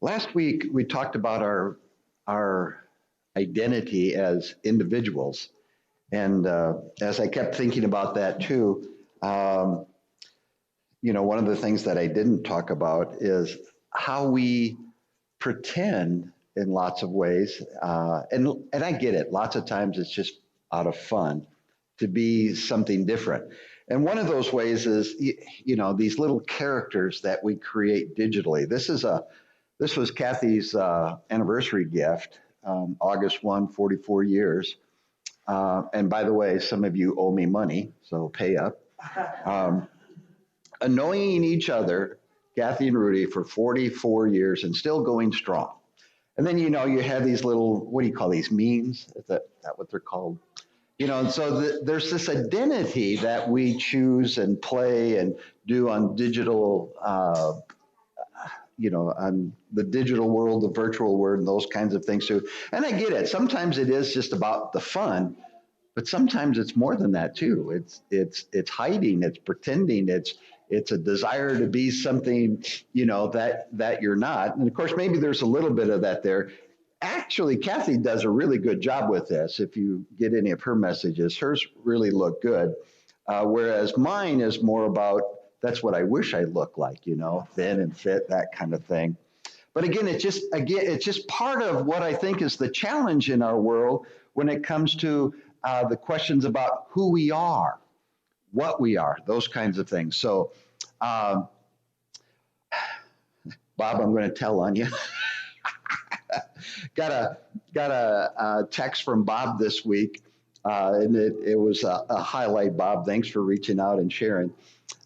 Last week we talked about our identity as individuals, and as I kept thinking about that too, um, one of the things that I didn't talk about is how we pretend in lots of ways, and I get it. Lots of times it's just out of fun to be something different. And one of those ways is these little characters that we create digitally. This was Kathy's anniversary gift, August 1, 44 years. And by the way, some of you owe me money, so pay up. Um, Annoying each other, Kathy and Rudy, for 44 years and still going strong. And then, you have these little, what do you call these, memes? Is that what they're called? And so there's this identity that we choose and play and do on digital on the digital world, the virtual world, and those kinds of things too. And I get it. Sometimes it is just about the fun, but sometimes it's more than that too. It's hiding, it's pretending, it's a desire to be something, that you're not. And of course, maybe there's a little bit of that there. Actually, Kathy does a really good job with this. If you get any of her messages, hers really look good. Whereas mine is more about that's what I wish I looked like, thin and fit, that kind of thing. But again, it's just part of what I think is the challenge in our world when it comes to the questions about who we are, what we are, those kinds of things. So, um, Bob, I'm going to tell on you. got a text from Bob this week, and it was a highlight. Bob, thanks for reaching out and sharing.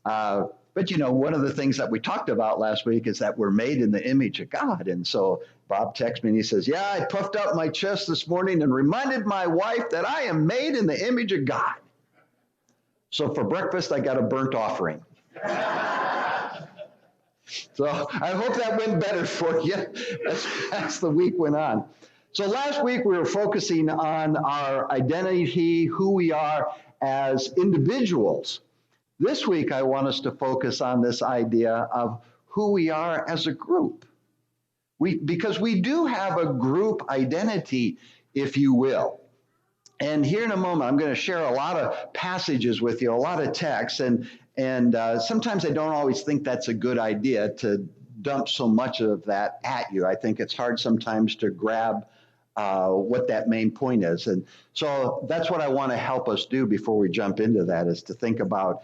But one of the things that we talked about last week is that we're made in the image of God. And so Bob texts me and he says, "Yeah, I puffed out my chest this morning and reminded my wife that I am made in the image of God. So for breakfast, I got a burnt offering." So I hope that went better for you as the week went on. So last week we were focusing on our identity, who we are as individuals. This week I want us to focus on this idea of who we are as a group. Because we do have a group identity, if you will. And here in a moment, I'm going to share a lot of passages with you, a lot of texts, and sometimes I don't always think that's a good idea to dump so much of that at you. I think it's hard sometimes to grab what that main point is. And so that's what I want to help us do before we jump into that, is to think about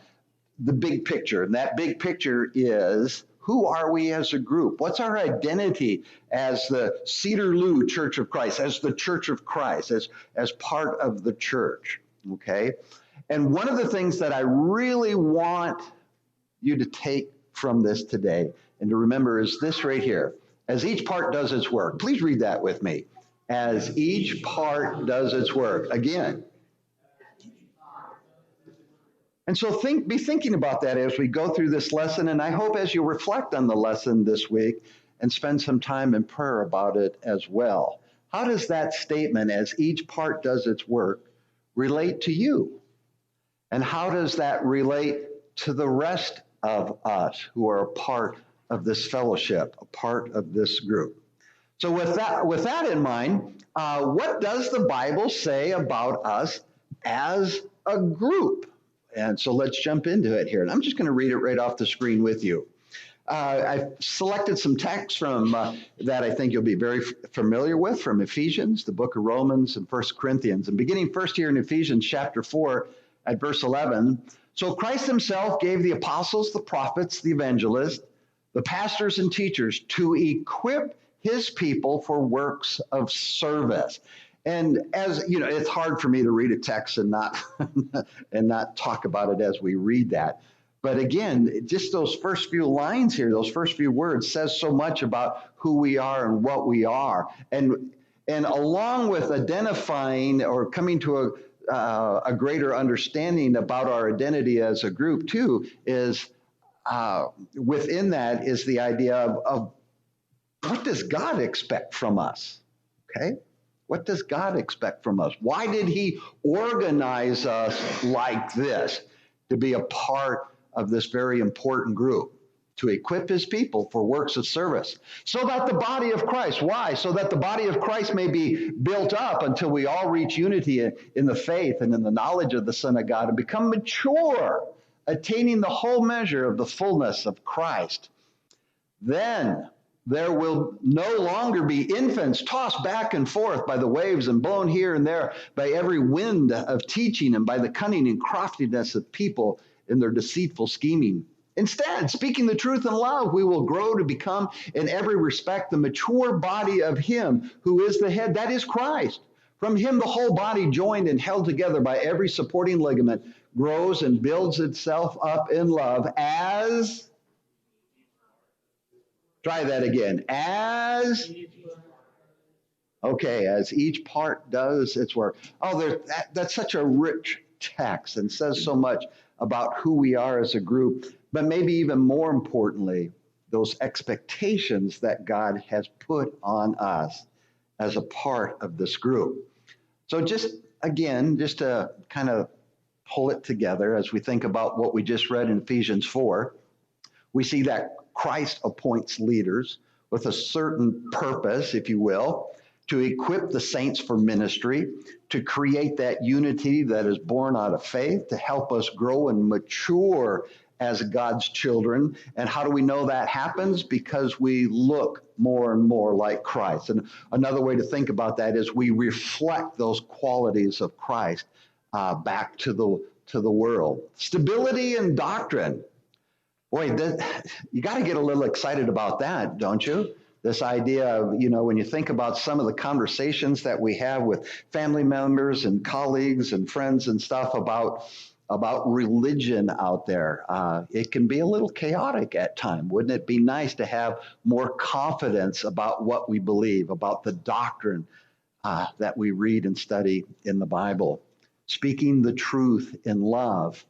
the big picture. And that big picture is, who are we as a group? What's our identity as the Cedarloo Church of Christ, as the Church of Christ, as part of the church, okay? And one of the things that I really want you to take from this today and to remember is this right here. As each part does its work. Please read that with me. As each part does its work. Again. And so be thinking about that as we go through this lesson. And I hope as you reflect on the lesson this week and spend some time in prayer about it as well. How does that statement, as each part does its work, relate to you? And how does that relate to the rest of us who are a part of this fellowship, a part of this group? So with that in mind, what does the Bible say about us as a group? And so let's jump into it here. And I'm just going to read it right off the screen with you. I've selected some texts from that I think you'll be very familiar with, from Ephesians, the book of Romans, and 1 Corinthians. And beginning first here in Ephesians chapter 4 at verse 11. So Christ himself gave the apostles, the prophets, the evangelists, the pastors and teachers to equip his people for works of service. And as you know, it's hard for me to read a text and not and not talk about it as we read that. But again, just those first few lines here, those first few words says so much about who we are and what we are. And along with identifying or coming to a greater understanding about our identity as a group too, is within that is the idea of what does God expect from us? Okay? What does God expect from us? Why did he organize us like this to be a part of this very important group? to equip his people for works of service, so that the body of Christ, why? So that the body of Christ may be built up until we all reach unity in the faith and in the knowledge of the Son of God and become mature, attaining the whole measure of the fullness of Christ. Then there will no longer be infants tossed back and forth by the waves and blown here and there by every wind of teaching and by the cunning and craftiness of people in their deceitful scheming. Instead, speaking the truth in love, we will grow to become in every respect the mature body of him who is the head, that is Christ. From him, the whole body, joined and held together by every supporting ligament, grows and builds itself up in love as, try that again, as each part does its work. Oh, that's such a rich text and says so much about who we are as a group, but maybe even more importantly, those expectations that God has put on us as a part of this group. So just to kind of pull it together as we think about what we just read in Ephesians 4, we see that Christ appoints leaders with a certain purpose, if you will, to equip the saints for ministry, to create that unity that is born out of faith, to help us grow and mature as God's children. And how do we know that happens? Because we look more and more like Christ. And another way to think about that is we reflect those qualities of Christ back to the world. Stability in doctrine. Boy, you got to get a little excited about that, don't you? This idea of, when you think about some of the conversations that we have with family members and colleagues and friends and stuff about religion out there, it can be a little chaotic at times. Wouldn't it be nice to have more confidence about what we believe, about the doctrine that we read and study in the Bible? Speaking the truth in love.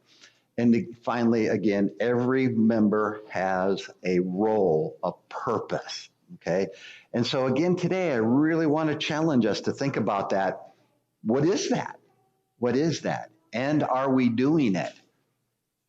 And finally, again, every member has a role, a purpose, okay? And so again, today, I really want to challenge us to think about that. What is that? What is that? And are we doing it?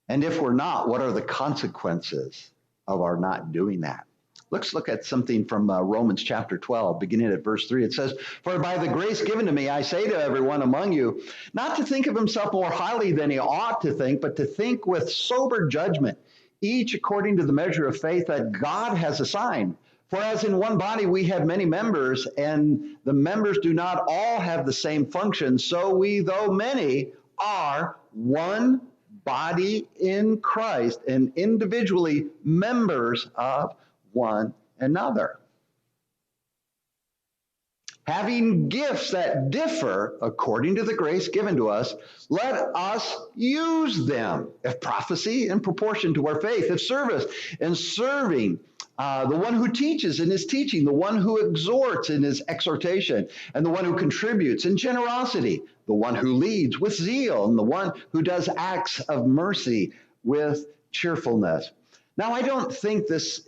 And if we're not, what are the consequences of our not doing that? Let's look at something from Romans chapter 12, beginning at verse 3. It says, "For by the grace given to me, I say to everyone among you, not to think of himself more highly than he ought to think, but to think with sober judgment, each according to the measure of faith that God has assigned. For as in one body we have many members, and the members do not all have the same function, so we, though many, are one body in Christ, and individually members of one another. Having gifts that differ according to the grace given to us, let us use them. If prophecy, in proportion to our faith. If service, in serving. The one who teaches in his teaching. The one who exhorts in his exhortation. And the one who contributes in generosity. The one who leads with zeal. And the one who does acts of mercy with cheerfulness." Now, I don't think this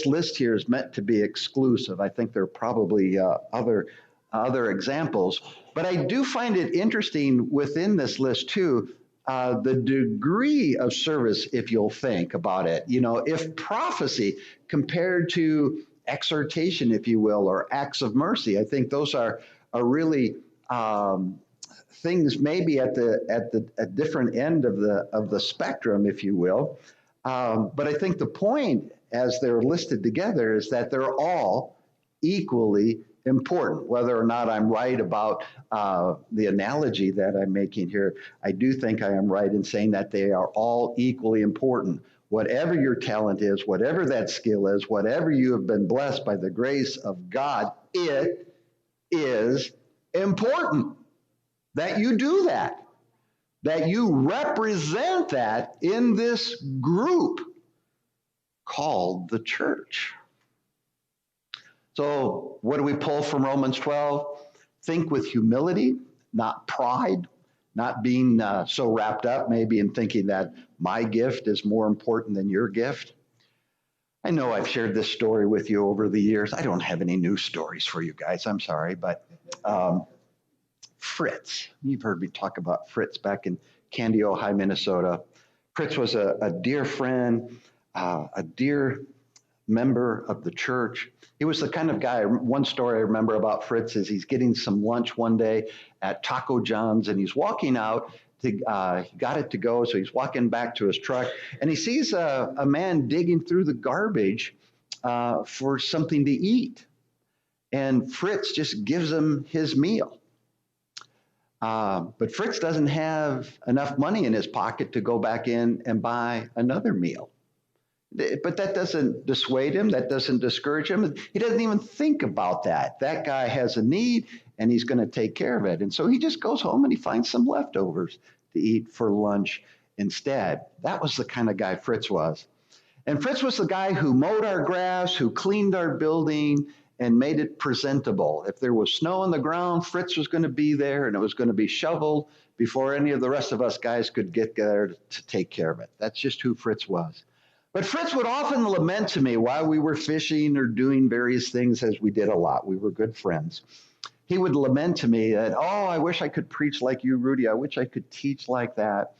list here is meant to be exclusive. I think there are probably other examples. But I do find it interesting within this list, too, the degree of service, if you'll think about it. If prophecy compared to exhortation, if you will, or acts of mercy, I think those are really things maybe at the different end of the spectrum, if you will. But I think the point, as they're listed together, is that they're all equally important. Whether or not I'm right about the analogy that I'm making here, I do think I am right in saying that they are all equally important. Whatever your talent is, whatever that skill is, whatever you have been blessed by the grace of God, it is important that you do that you represent that in this group called the church. So what do we pull from Romans 12? Think with humility, not pride, not being so wrapped up maybe in thinking that my gift is more important than your gift. I know I've shared this story with you over the years. I don't have any new stories for you guys. I'm sorry, but Fritz. You've heard me talk about Fritz back in Candy, Ohio, Minnesota. Fritz was a dear friend. a dear member of the church. He was the kind of guy, one story I remember about Fritz is he's getting some lunch one day at Taco John's and he's walking out. He got it to go, so he's walking back to his truck and he sees a man digging through the garbage for something to eat. And Fritz just gives him his meal. But Fritz doesn't have enough money in his pocket to go back in and buy another meal. But that doesn't dissuade him. That doesn't discourage him. He doesn't even think about that. That guy has a need and he's going to take care of it. And so he just goes home and he finds some leftovers to eat for lunch instead. That was the kind of guy Fritz was. And Fritz was the guy who mowed our grass, who cleaned our building and made it presentable. If there was snow on the ground, Fritz was going to be there and it was going to be shoveled before any of the rest of us guys could get there to take care of it. That's just who Fritz was. But Fritz would often lament to me while we were fishing or doing various things, as we did a lot. We were good friends. He would lament to me that, oh, I wish I could preach like you, Rudy. I wish I could teach like that.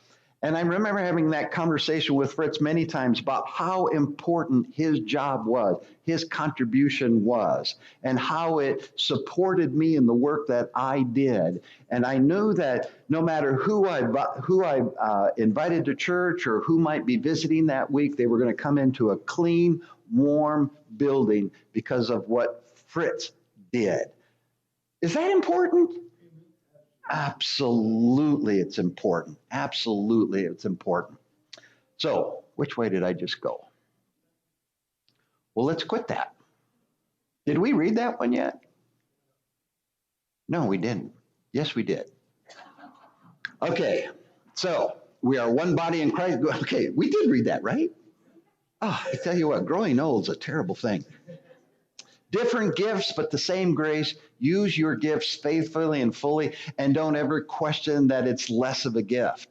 And I remember having that conversation with Fritz many times about how important his job was, his contribution was, and how it supported me in the work that I did. And I knew that no matter who I invited to church or who might be visiting that week, they were going to come into a clean, warm building because of what Fritz did. Is that important? Absolutely, it's important. Absolutely, it's important. So, which way did I just go? Well, let's quit that. Did we read that one yet? No, we didn't. Yes, we did. Okay, so we are one body in Christ. Okay, we did read that, right? Oh, I tell you what, growing old is a terrible thing. Different gifts, but the same grace. Use your gifts faithfully and fully, and don't ever question that it's less of a gift.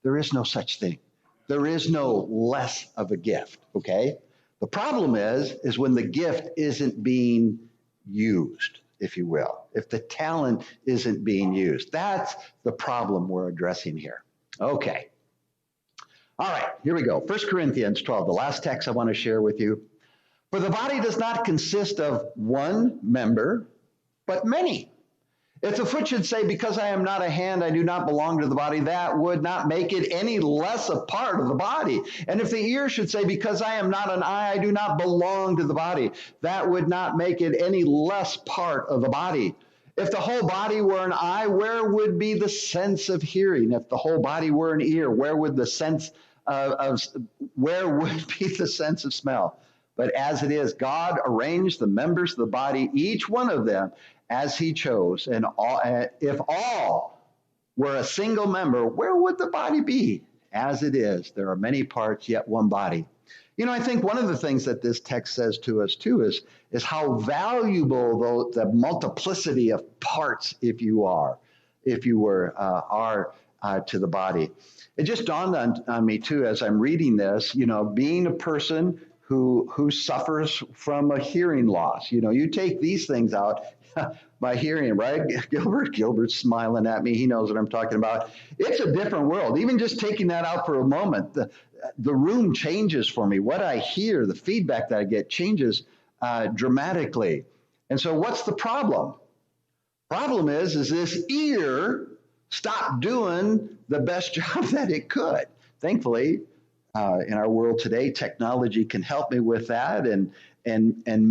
There is no such thing. There is no less of a gift, okay? The problem is when the gift isn't being used, if you will. If the talent isn't being used. That's the problem we're addressing here. Okay. All right, here we go. 1 Corinthians 12, the last text I want to share with you. For the body does not consist of one member, but many. If the foot should say, because I am not a hand, I do not belong to the body, that would not make it any less a part of the body. And if the ear should say, because I am not an eye, I do not belong to the body, that would not make it any less part of the body. If the whole body were an eye, where would be the sense of hearing? If the whole body were an ear, where would be the sense of smell? But as it is, God arranged the members of the body, each one of them, as he chose. And if all were a single member, where would the body be? As it is, there are many parts, yet one body. You know, I think one of the things that this text says to us, too, is how valuable the multiplicity of parts, if you were, to the body. It just dawned on me, too, as I'm reading this, you know, being a person who suffers from a hearing loss. You know, you take these things out by hearing, right? Gilbert's smiling at me. He knows what I'm talking about. It's a different world. Even just taking that out for a moment, the room changes for me. What I hear, the feedback that I get changes dramatically. And so what's the problem? Problem is this ear stopped doing the best job that it could. Thankfully, in our world today, technology can help me with that and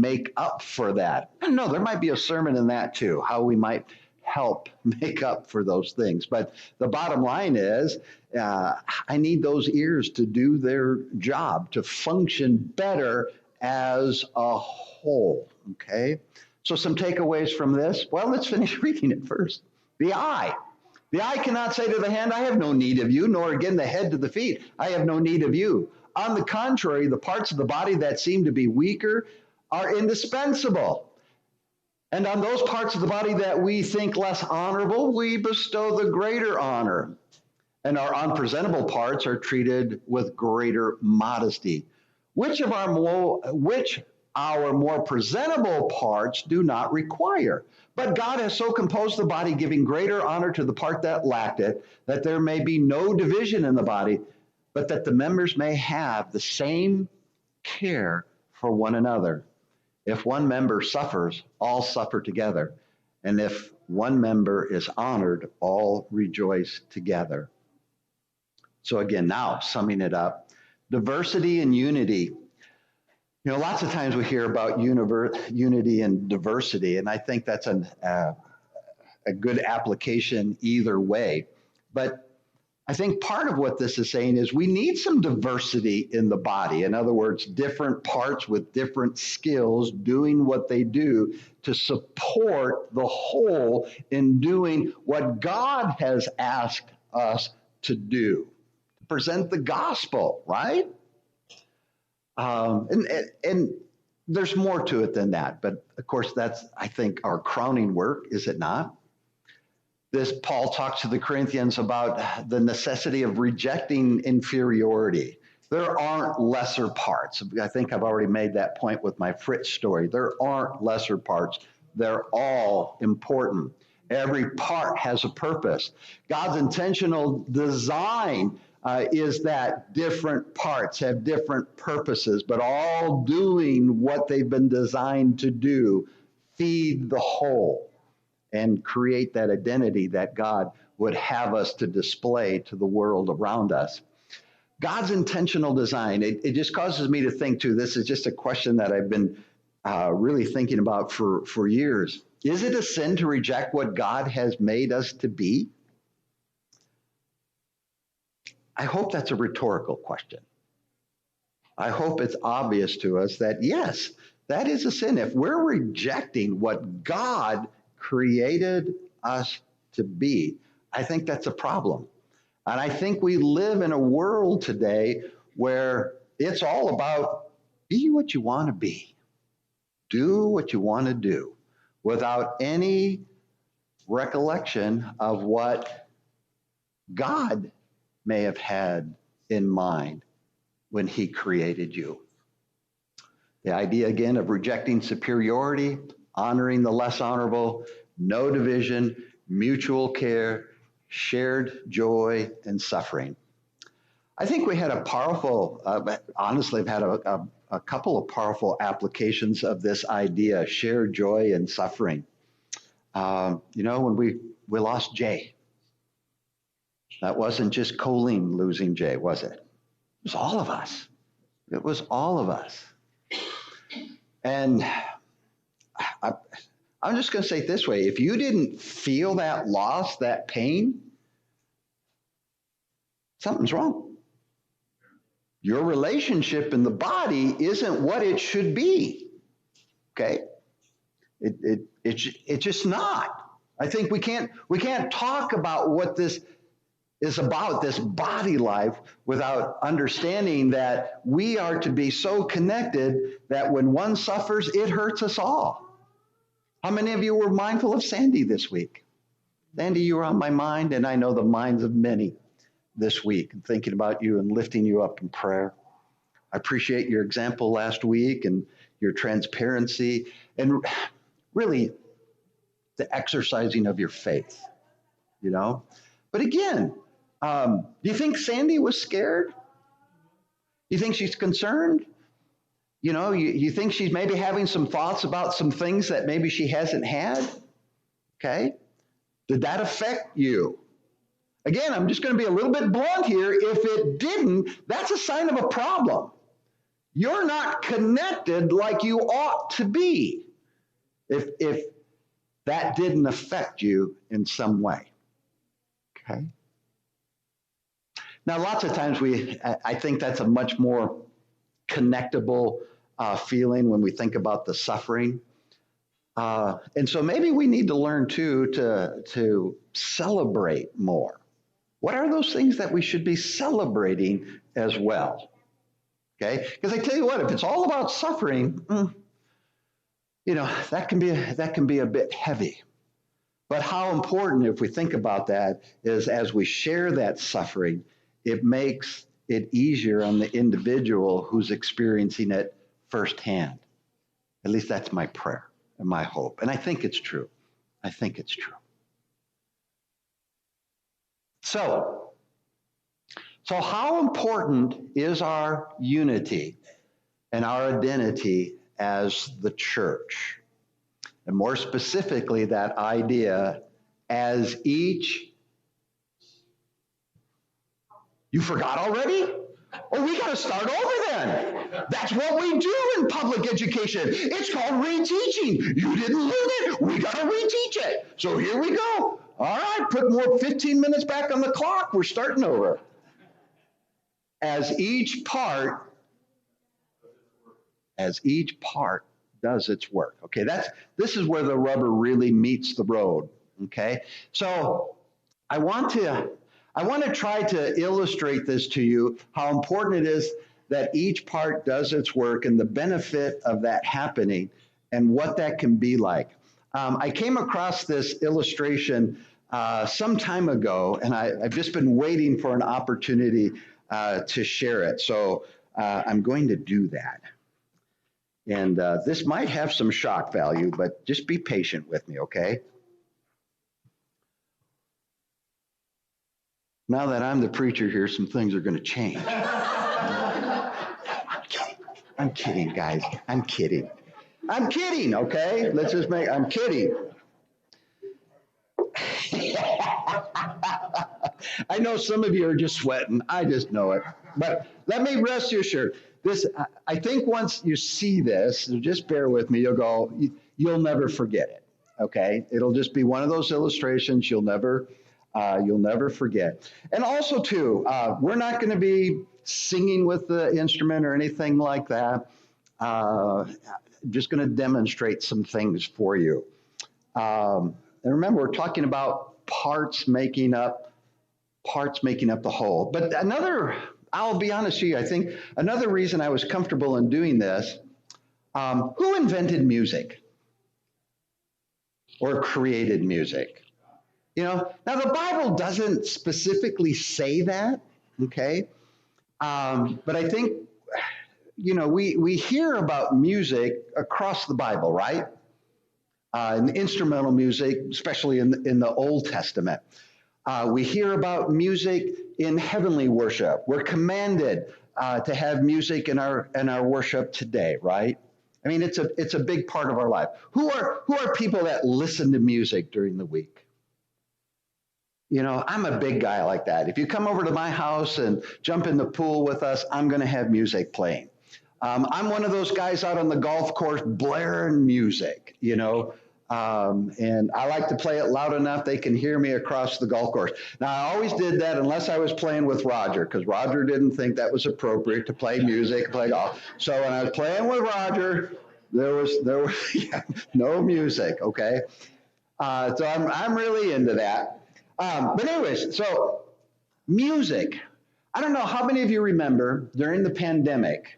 make up for that. I don't know, there might be a sermon in that too, how we might help make up for those things. But the bottom line is, I need those ears to do their job, to function better as a whole, okay? So some takeaways from this. Well, let's finish reading it first. The eye. The eye cannot say to the hand, I have no need of you, nor again the head to the feet, I have no need of you. On the contrary, the parts of the body that seem to be weaker are indispensable. And on those parts of the body that we think less honorable, we bestow the greater honor. And our unpresentable parts are treated with greater modesty, which our more presentable parts do not require. But God has so composed the body, giving greater honor to the part that lacked it, that there may be no division in the body, but that the members may have the same care for one another. If one member suffers, all suffer together. And if one member is honored, all rejoice together. So again, now summing it up, diversity and unity. Lots of times we hear about unity and diversity, and I think that's a good application either way. But I think part of what this is saying is we need some diversity in the body. In other words, different parts with different skills doing what they do to support the whole in doing what God has asked us to do, to present the gospel, right? And there's more to it than that. But of course, that's, I think, our crowning work, is it not? This Paul talks to the Corinthians about the necessity of rejecting inferiority. There aren't lesser parts. I think I've already made that point with my Fritz story. There aren't lesser parts. They're all important. Every part has a purpose. God's intentional design is that different parts have different purposes, but all doing what they've been designed to do, feed the whole and create that identity that God would have us to display to the world around us. God's intentional design, it just causes me to think too, this is just a question that I've been really thinking about for years. Is it a sin to reject what God has made us to be? I hope that's a rhetorical question. I hope it's obvious to us that yes, that is a sin. If we're rejecting what God created us to be, I think that's a problem. And I think we live in a world today where it's all about be what you want to be, do what you want to do, without any recollection of what God may have had in mind when he created you. The idea again of rejecting superiority, honoring the less honorable, no division, mutual care, shared joy and suffering. I think we had a powerful, honestly, I've had a couple of powerful applications of this idea, shared joy and suffering. When we lost Jay, that wasn't just Colleen losing Jay, was it? It was all of us. It was all of us. And I'm just going to say it this way. If you didn't feel that loss, that pain, something's wrong. Your relationship in the body isn't what it should be. Okay? It's just not. I think we can't talk about what this is about, this body life, without understanding that we are to be so connected that when one suffers, it hurts us all. How many of you were mindful of Sandy this week? Sandy, you were on my mind, and I know the minds of many this week, thinking about you and lifting you up in prayer. I appreciate your example last week and your transparency and really the exercising of your faith, But again, do you think Sandy was scared? You think she's concerned? You think she's maybe having some thoughts about some things that maybe she hasn't had? Okay. Did that affect you? Again, I'm just going to be a little bit blunt here. If it didn't, that's a sign of a problem. You're not connected like you ought to be if that didn't affect you in some way. Okay. Now, lots of times I think that's a much more connectable feeling when we think about the suffering. And so maybe we need to learn too to celebrate more. What are those things that we should be celebrating as well? Okay, because I tell you what, if it's all about suffering, that can be a bit heavy. But how important, if we think about that, is as we share that suffering, it makes it easier on the individual who's experiencing it firsthand. At least that's my prayer and my hope. And I think it's true. I think it's true. So how important is our unity? and our identity as the church. And more specifically, that idea as each. You forgot already? Oh, we got to start over then. That's what we do in public education. It's called reteaching. You didn't learn it. We got to reteach it. So here we go. All right, put more 15 minutes back on the clock. We're starting over. As each part does its work. Okay, this is where the rubber really meets the road. Okay, so I want to try to illustrate this to you, how important it is that each part does its work and the benefit of that happening and what that can be like. I came across this illustration some time ago, and I've just been waiting for an opportunity to share it. So I'm going to do that. And this might have some shock value, but just be patient with me, okay? Now that I'm the preacher here, some things are going to change. I'm kidding, guys. I'm kidding, okay? I'm kidding. I know some of you are just sweating. I just know it. But let me rest you assured. I think once you see this, so just bear with me, you'll never forget it, okay? It'll just be one of those illustrations you'll never forget. And also, too, we're not going to be singing with the instrument or anything like that. Just going to demonstrate some things for you. And remember, we're talking about parts making up the whole. But I'll be honest with you, I think another reason I was comfortable in doing this, who invented music or created music? Now the Bible doesn't specifically say that, okay? But I think, we hear about music across the Bible, right? And instrumental music, especially in the Old Testament. We hear about music in heavenly worship. We're commanded to have music in our worship today, right? I mean, it's a big part of our life. Who are people that listen to music during the week? I'm a big guy like that. If you come over to my house and jump in the pool with us, I'm going to have music playing. I'm one of those guys out on the golf course blaring music, and I like to play it loud enough they can hear me across the golf course. Now, I always did that unless I was playing with Roger, because Roger didn't think that was appropriate to play music, play golf. So when I was playing with Roger, there was no music, okay? So I'm really into that. But anyways, so music. I don't know how many of you remember during the pandemic,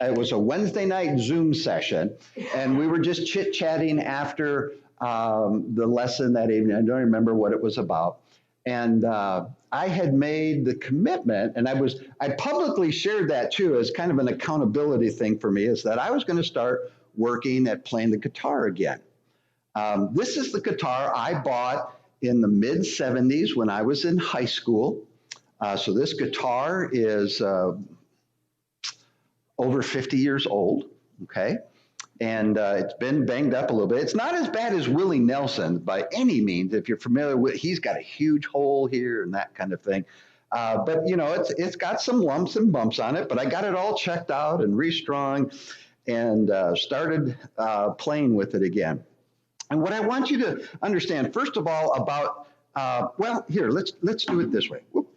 it was a Wednesday night Zoom session, and we were just chit-chatting after the lesson that evening. I don't remember what it was about. And I had made the commitment, and I publicly shared that too as kind of an accountability thing for me, is that I was going to start working at playing the guitar again. This is the guitar I bought in the mid-'70s when I was in high school. So this guitar is over 50 years old, okay? And it's been banged up a little bit. It's not as bad as Willie Nelson by any means. If you're familiar with, he's got a huge hole here and that kind of thing. But it's got some lumps and bumps on it, but I got it all checked out and restrung and started playing with it again. And what I want you to understand, first of all, about, let's do it this way. Whoop.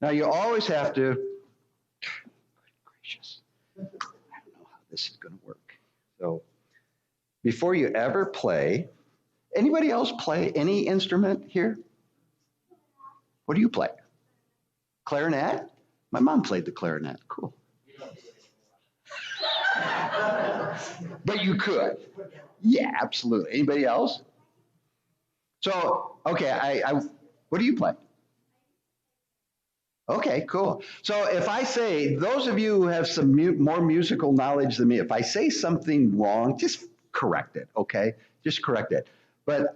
Now, you always have to, gracious, I don't know how this is going to work. So before you ever play, anybody else play any instrument here? What do you play? Clarinet? My mom played the clarinet. Cool. But you could. Yeah, absolutely. Anybody else? So, okay, what do you play? Okay, cool. So if I say, those of you who have some more musical knowledge than me, if I say something wrong, just correct it, okay? Just correct it. But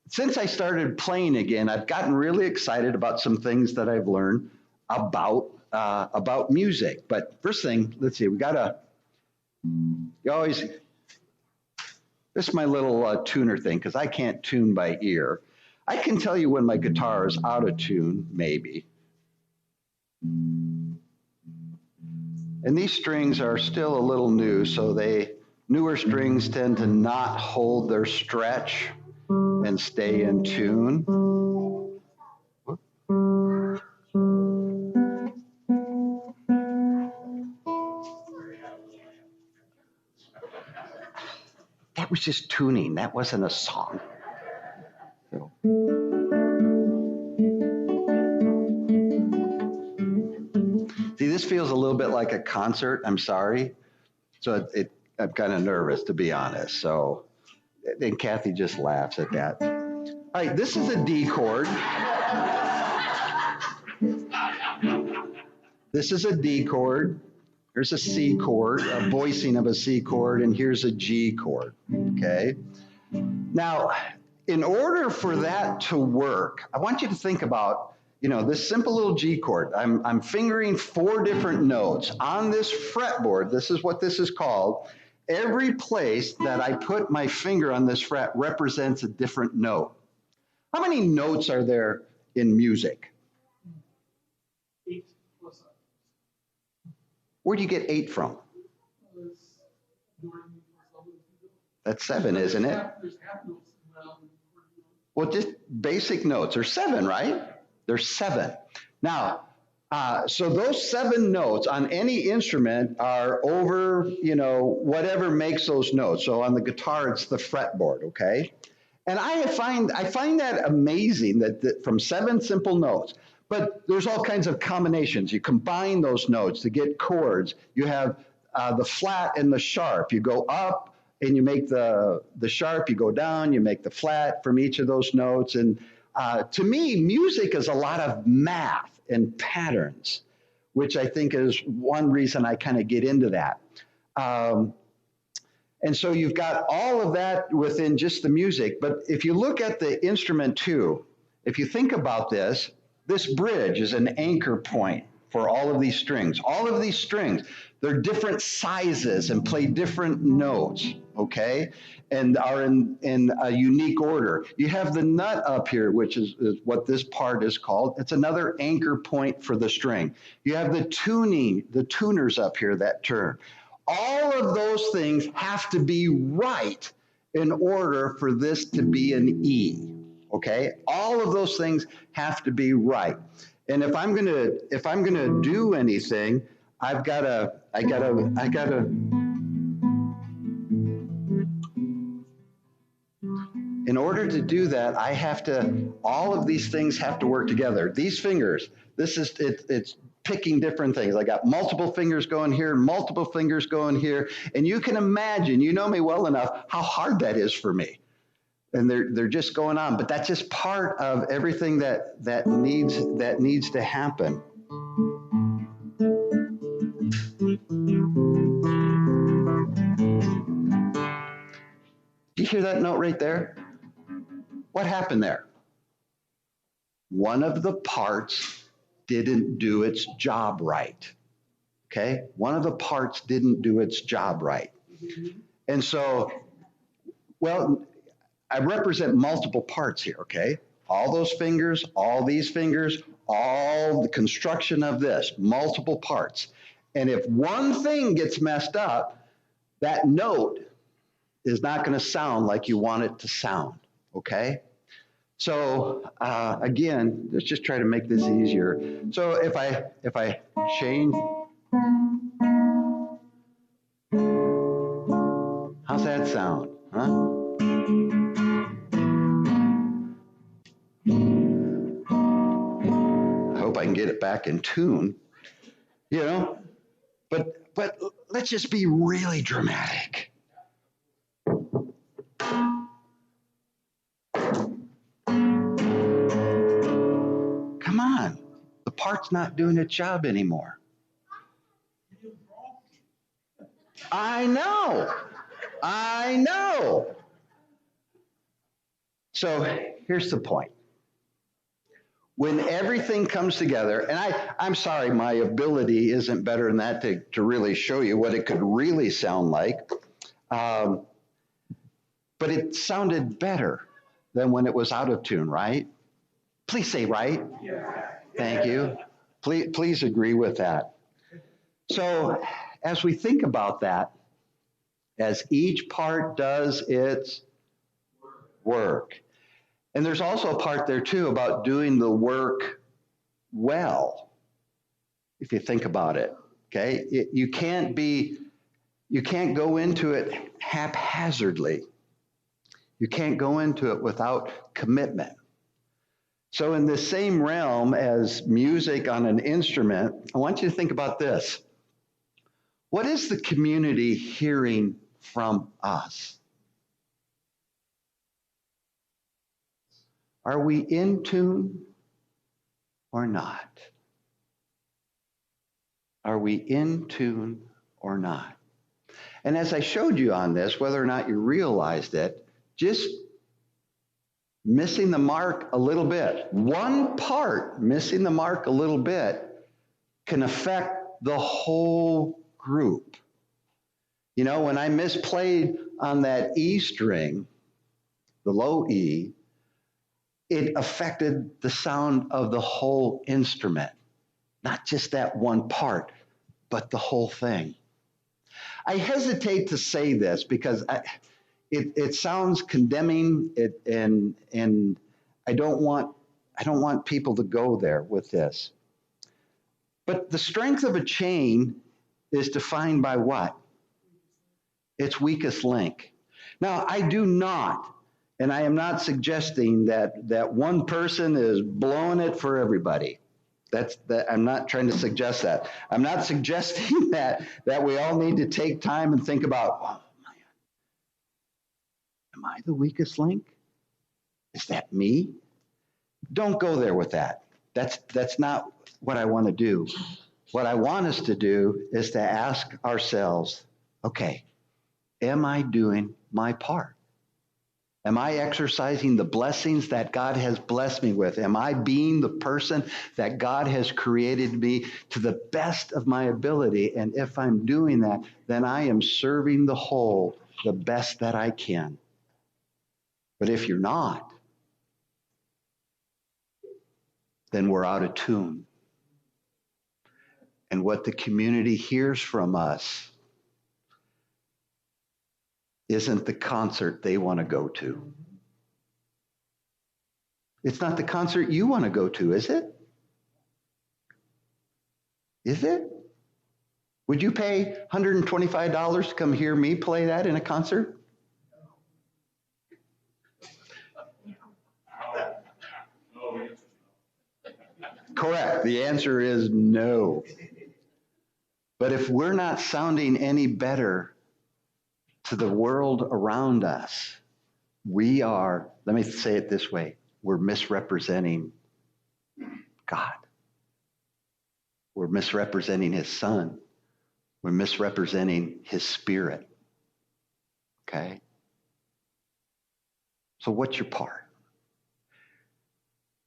since I started playing again, I've gotten really excited about some things that I've learned about about music. But first thing, let's see, you always, this is my little tuner thing, because I can't tune by ear. I can tell you when my guitar is out of tune, maybe. And these strings are still a little new, so newer strings tend to not hold their stretch and stay in tune. That was just tuning. That wasn't a song. So. See, this feels a little bit like a concert. I'm sorry. So I'm kind of nervous, to be honest. So, and Kathy just laughs at that. All right, this is a D chord. This is a D chord. Here's a C chord, a voicing of a C chord, and here's a G chord, okay? Now, in order for that to work, I want you to think about, this simple little G chord. I'm fingering 4 different notes. On this fretboard, this is what this is called. Every place that I put my finger on this fret represents a different note. How many notes are there in music? 8 plus. Where do you get 8 from? That's 7, isn't it? Well, just basic notes. There's 7, right? There's 7. Now, so those 7 notes on any instrument are over, whatever makes those notes. So on the guitar, it's the fretboard, okay? And I find that amazing that from 7 simple notes. But there's all kinds of combinations. You combine those notes to get chords. You have the flat and the sharp. You go up and you make the sharp. You go down. You make the flat from each of those notes. And to me, music is a lot of math and patterns, which I think is one reason I kind of get into that. And so you've got all of that within just the music. But if you look at the instrument too, if you think about this bridge is an anchor point for all of these strings. All of these strings, they're different sizes and play different notes, okay? And are in a unique order. You have the nut up here, which is what this part is called. It's another anchor point for the string. You have the tuners up here that turn. All of those things have to be right in order for this to be an E. Okay, all of those things have to be right. And if I'm gonna do anything, I gotta. In order to do that, all of these things have to work together. These fingers, it's picking different things. I got multiple fingers going here, multiple fingers going here, and you can imagine, you know me well enough, how hard that is for me. And they're just going on, but that's just part of everything that needs to happen. Do you hear that note right there? What happened there? One of the parts didn't do its job right. Okay? One of the parts didn't do its job right. And so, well, I represent multiple parts here, okay? All those fingers, all these fingers, all the construction of this, multiple parts. And if one thing gets messed up, that note is not going to sound like you want it to sound, okay? So again, let's just try to make this easier. So if I change, how's that sound, huh? I can get it back in tune, but let's just be really dramatic. Come on, the part's not doing its job anymore. I know. So here's the point. When everything comes together, and I'm sorry, my ability isn't better than that to really show you what it could really sound like. But it sounded better than when it was out of tune, right? Please say right. Yeah. Thank you. Please agree with that. So as we think about that, as each part does its work, and there's also a part there too about doing the work well, if you think about it, okay? You can't go into it haphazardly. You can't go into it without commitment. So in the same realm as music on an instrument, I want you to think about this. What is the community hearing from us? Are we in tune or not? Are we in tune or not? And as I showed you on this, whether or not you realized it, just missing the mark a little bit, one part missing the mark a little bit can affect the whole group. You know, when I misplayed on that E string, the low E, it affected the sound of the whole instrument, not just that one part, but the whole thing. I hesitate to say this because it sounds condemning, and I don't want people to go there with this. But the strength of a chain is defined by what? Its weakest link. Now, I do not, and I am not suggesting that one person is blowing it for everybody. I'm not trying to suggest that. I'm not suggesting that we all need to take time and think about, oh man, am I the weakest link? Is that me? Don't go there with that. That's not what I want to do. What I want us to do is to ask ourselves, okay, am I doing my part? Am I exercising the blessings that God has blessed me with? Am I being the person that God has created me to the best of my ability? And if I'm doing that, then I am serving the whole the best that I can. But if you're not, then we're out of tune. And what the community hears from us isn't the concert they want to go to. It's not the concert you want to go to, is it? Is it? Would you pay $125 to come hear me play that in a concert? Correct. The answer is no. But if we're not sounding any better to the world around us, we are, let me say it this way, we're misrepresenting God. We're misrepresenting his son. We're misrepresenting his spirit. Okay? So what's your part?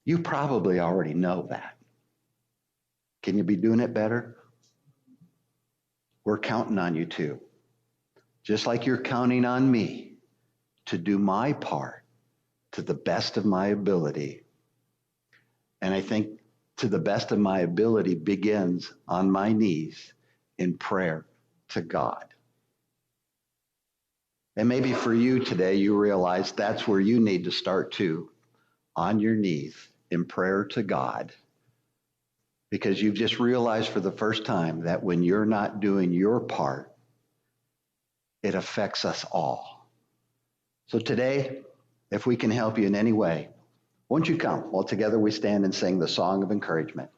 You probably already know that. Can you be doing it better? We're counting on you too. Just like you're counting on me to do my part to the best of my ability. And I think to the best of my ability begins on my knees in prayer to God. And maybe for you today, you realize that's where you need to start too, on your knees in prayer to God. Because you've just realized for the first time that when you're not doing your part, it affects us all. So today, if we can help you in any way, won't you come while together we stand and sing the song of encouragement?